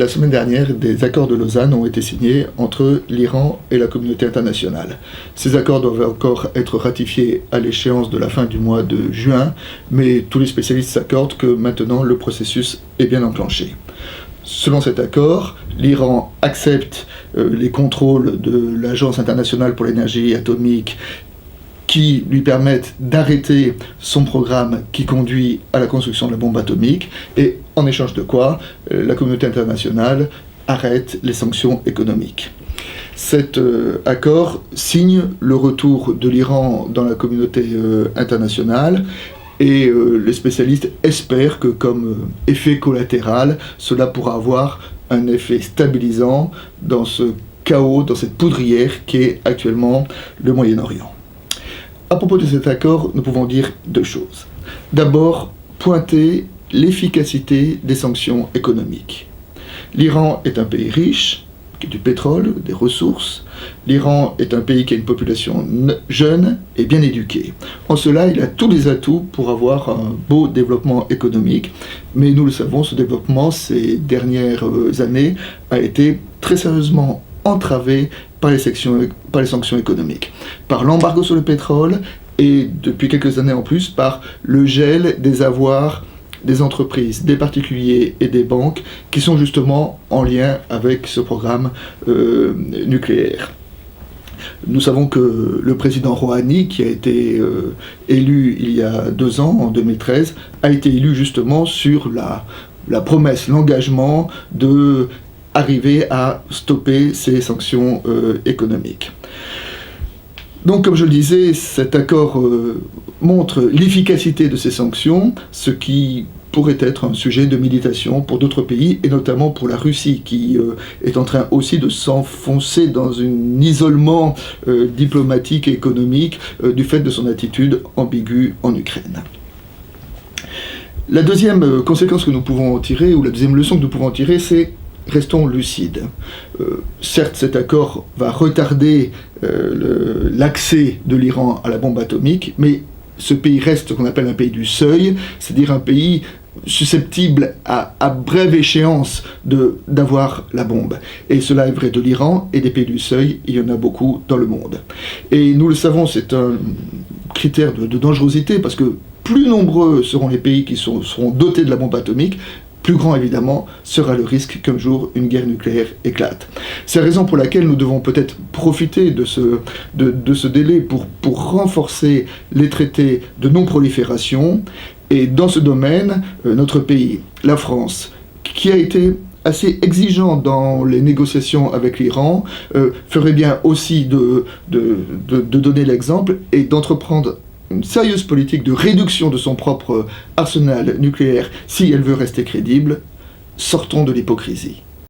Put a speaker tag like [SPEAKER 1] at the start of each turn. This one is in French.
[SPEAKER 1] la semaine dernière, des accords de Lausanne ont été signés entre l'Iran et la communauté internationale. Ces accords doivent encore être ratifiés à l'échéance de la fin du mois de juin, mais tous les spécialistes s'accordent que maintenant le processus est bien enclenché. Selon cet accord, l'Iran accepte les contrôles de l'Agence internationale pour l'énergie atomique qui lui permettent d'arrêter son programme qui conduit à la construction de la bombe atomique, et en échange de quoi, la communauté internationale arrête les sanctions économiques. Cet accord signe le retour de l'Iran dans la communauté internationale, et les spécialistes espèrent que comme effet collatéral, cela pourra avoir un effet stabilisant dans ce chaos, dans cette poudrière qui est actuellement le Moyen-Orient. À propos de cet accord, nous pouvons dire deux choses. D'abord, pointer l'efficacité des sanctions économiques. L'Iran est un pays riche, qui a du pétrole, des ressources. L'Iran est un pays qui a une population jeune et bien éduquée. En cela, il a tous les atouts pour avoir un beau développement économique. Mais nous le savons, ce développement, ces dernières années, a été très sérieusement entravé par les sanctions économiques, par l'embargo sur le pétrole et depuis quelques années en plus par le gel des avoirs des entreprises, des particuliers et des banques qui sont justement en lien avec ce programme nucléaire. Nous savons que le président Rouhani, qui a été élu il y a 2 ans, en 2013, a été élu justement sur la promesse, l'engagement de arriver à stopper ces sanctions économiques. Donc, comme je le disais, cet accord montre l'efficacité de ces sanctions, ce qui pourrait être un sujet de méditation pour d'autres pays, et notamment pour la Russie, qui est en train aussi de s'enfoncer dans un isolement diplomatique et économique du fait de son attitude ambiguë en Ukraine. La deuxième conséquence que nous pouvons en tirer, ou la deuxième leçon que nous pouvons en tirer, c'est restons lucides. Certes, cet accord va retarder l'accès de l'Iran à la bombe atomique, mais ce pays reste ce qu'on appelle un pays du seuil, c'est-à-dire un pays susceptible à brève échéance d'avoir la bombe. Et cela est vrai de l'Iran et des pays du seuil, il y en a beaucoup dans le monde. Et nous le savons, c'est un critère de dangerosité, parce que plus nombreux seront les pays qui seront dotés de la bombe atomique, plus grand évidemment sera le risque qu'un jour une guerre nucléaire éclate. C'est la raison pour laquelle nous devons peut-être profiter de ce délai pour renforcer les traités de non-prolifération. Et dans ce domaine, notre pays, la France, qui a été assez exigeant dans les négociations avec l'Iran, ferait bien aussi de donner l'exemple et d'entreprendre une sérieuse politique de réduction de son propre arsenal nucléaire si elle veut rester crédible. Sortons de l'hypocrisie.